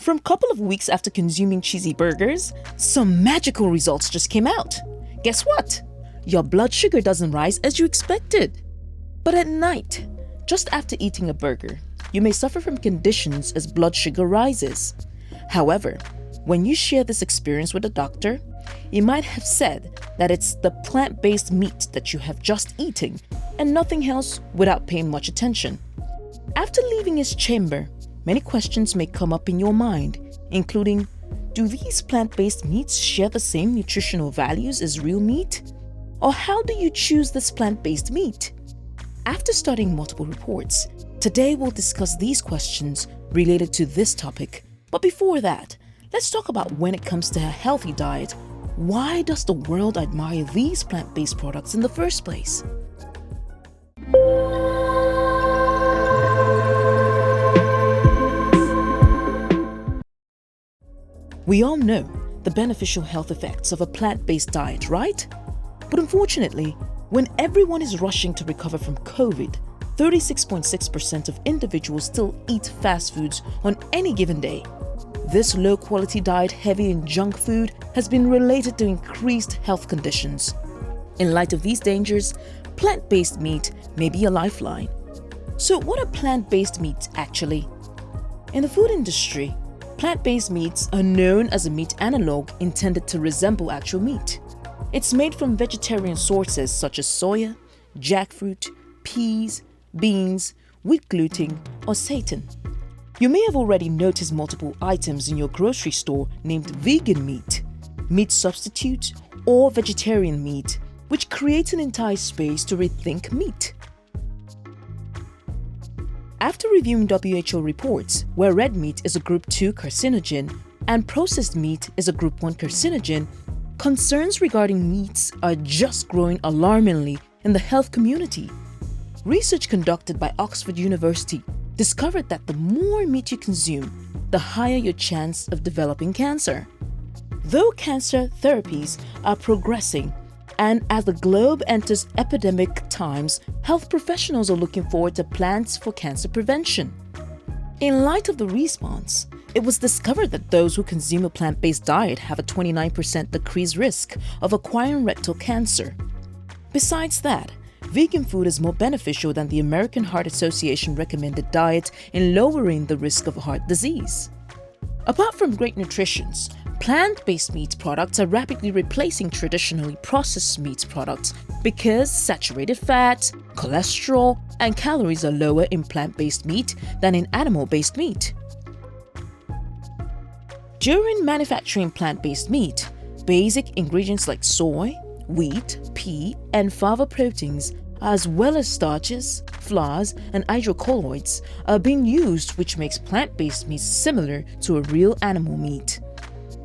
From a couple of weeks after consuming cheesy burgers, some magical results just came out. Guess what? Your blood sugar doesn't rise as you expected. But at night, just after eating a burger, you may suffer from conditions as blood sugar rises. However, when you share this experience with a doctor, he might have said that it's the plant-based meat that you have just eaten and nothing else without paying much attention. After leaving his chamber, many questions may come up in your mind, including, do these plant-based meats share the same nutritional values as real meat? Or how do you choose this plant-based meat? After studying multiple reports, today we'll discuss these questions related to this topic. But before that, let's talk about when it comes to a healthy diet. Why does the world admire these plant-based products in the first place? We all know the beneficial health effects of a plant-based diet, right? But unfortunately, when everyone is rushing to recover from COVID, 36.6% of individuals still eat fast foods on any given day. This low-quality diet heavy in junk food has been related to increased health conditions. In light of these dangers, plant-based meat may be a lifeline. So what are plant-based meats actually? In the food industry, plant-based meats are known as a meat analog intended to resemble actual meat. It's made from vegetarian sources such as soya, jackfruit, peas, beans, wheat gluten, or seitan. You may have already noticed multiple items in your grocery store named vegan meat, meat substitute, or vegetarian meat, which creates an entire space to rethink meat. After reviewing WHO reports, where red meat is a Group 2 carcinogen and processed meat is a Group 1 carcinogen, concerns regarding meats are just growing alarmingly in the health community. Research conducted by Oxford University discovered that the more meat you consume, the higher your chance of developing cancer. Though cancer therapies are progressing, and as the globe enters epidemic times, health professionals are looking forward to plans for cancer prevention. In light of the response, it was discovered that those who consume a plant-based diet have a 29% decreased risk of acquiring rectal cancer. Besides that, vegan food is more beneficial than the American Heart Association recommended diet in lowering the risk of heart disease. Apart from great nutrition, plant-based meat products are rapidly replacing traditionally processed meat products because saturated fats, cholesterol, and calories are lower in plant-based meat than in animal-based meat. During manufacturing plant-based meat, basic ingredients like soy, wheat, pea, and fava proteins, as well as starches, flours, and hydrocolloids, are being used, which makes plant-based meat similar to a real animal meat.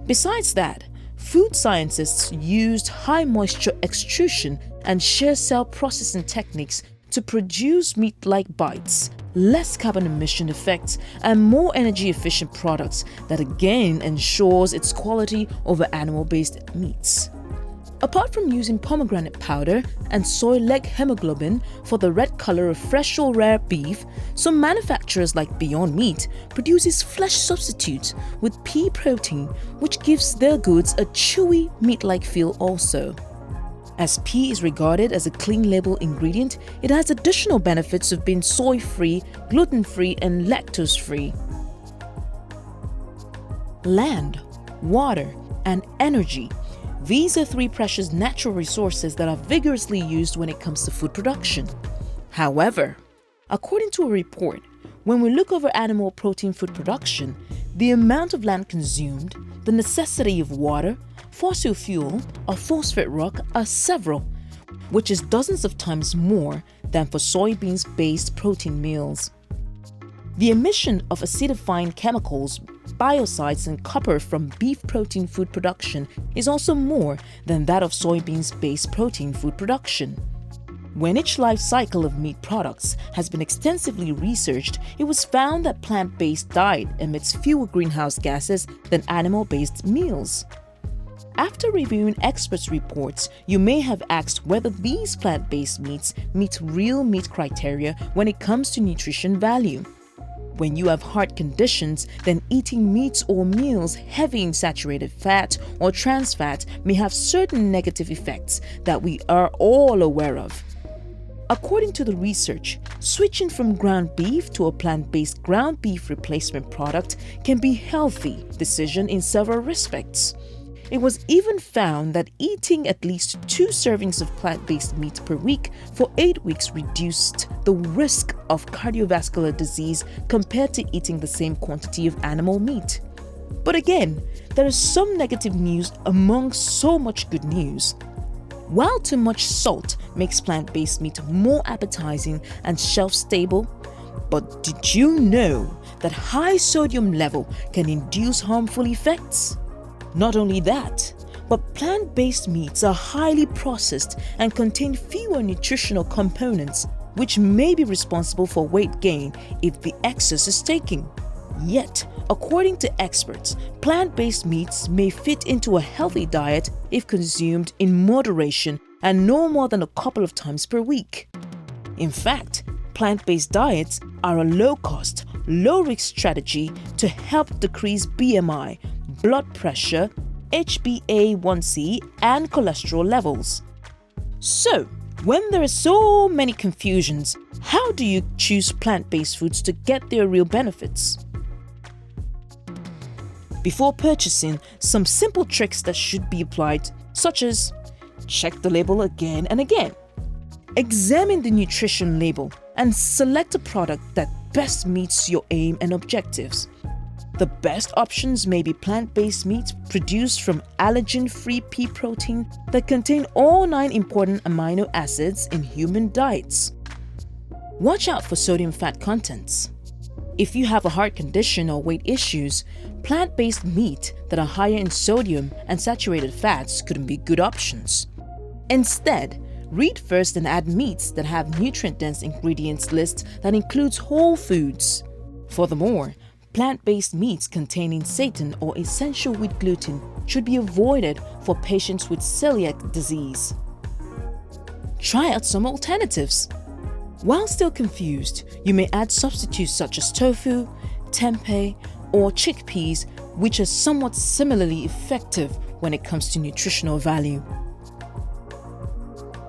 Besides that, food scientists used high-moisture extrusion and shear cell processing techniques to produce meat-like bites, less carbon emission effects, and more energy-efficient products that again ensures its quality over animal-based meats. Apart from using pomegranate powder and soy leg hemoglobin for the red color of fresh or rare beef, some manufacturers like Beyond Meat produces flesh substitutes with pea protein, which gives their goods a chewy, meat-like feel also. As pea is regarded as a clean label ingredient, it has additional benefits of being soy-free, gluten-free, and lactose-free. Land, water, and energy. These are three precious natural resources that are vigorously used when it comes to food production. However, according to a report, when we look over animal protein food production, the amount of land consumed, the necessity of water, fossil fuel, or phosphate rock are several, which is dozens of times more than for soybeans-based protein meals. The emission of acidifying chemicals, biocides, and copper from beef protein food production is also more than that of soybeans-based protein food production. When each life cycle of meat products has been extensively researched, it was found that plant-based diet emits fewer greenhouse gases than animal-based meals. After reviewing experts' reports, you may have asked whether these plant-based meats meet real meat criteria when it comes to nutrition value. When you have heart conditions, then eating meats or meals heavy in saturated fat or trans fat may have certain negative effects that we are all aware of. According to the research, switching from ground beef to a plant-based ground beef replacement product can be a healthy decision in several respects. It was even found that eating at least 2 servings of plant-based meat per week for 8 weeks reduced the risk of cardiovascular disease compared to eating the same quantity of animal meat. But again, there is some negative news among so much good news. While too much salt makes plant-based meat more appetizing and shelf-stable, but did you know that high sodium level can induce harmful effects? Not only that, but plant-based meats are highly processed and contain fewer nutritional components, which may be responsible for weight gain if the excess is taken. Yet, according to experts, plant-based meats may fit into a healthy diet if consumed in moderation and no more than a couple of times per week. In fact, plant-based diets are a low-cost, low-risk strategy to help decrease BMI, blood pressure, HbA1c, and cholesterol levels. So, when there are so many confusions, how do you choose plant-based foods to get their real benefits? Before purchasing, some simple tricks that should be applied, such as check the label again and again. Examine the nutrition label and select a product that best meets your aim and objectives. The best options may be plant-based meats produced from allergen-free pea protein that contain all 9 important amino acids in human diets. Watch out for sodium fat contents. If you have a heart condition or weight issues, plant-based meat that are higher in sodium and saturated fats couldn't be good options. Instead, read first and add meats that have nutrient-dense ingredients list that includes whole foods. Furthermore, plant-based meats containing seitan or essential wheat gluten should be avoided for patients with celiac disease. Try out some alternatives. While still confused, you may add substitutes such as tofu, tempeh, or chickpeas, which are somewhat similarly effective when it comes to nutritional value.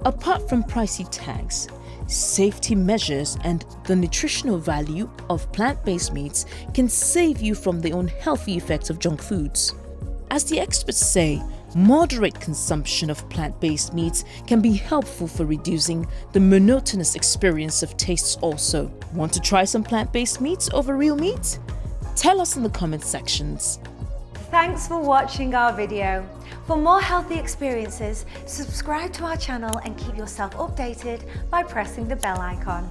Apart from pricey tags, safety measures and the nutritional value of plant-based meats can save you from the unhealthy effects of junk foods. As the experts say, moderate consumption of plant-based meats can be helpful for reducing the monotonous experience of tastes also. Want to try some plant-based meats over real meat? Tell us in the comment sections. Thanks for watching our video. For more healthy experiences, subscribe to our channel and keep yourself updated by pressing the bell icon.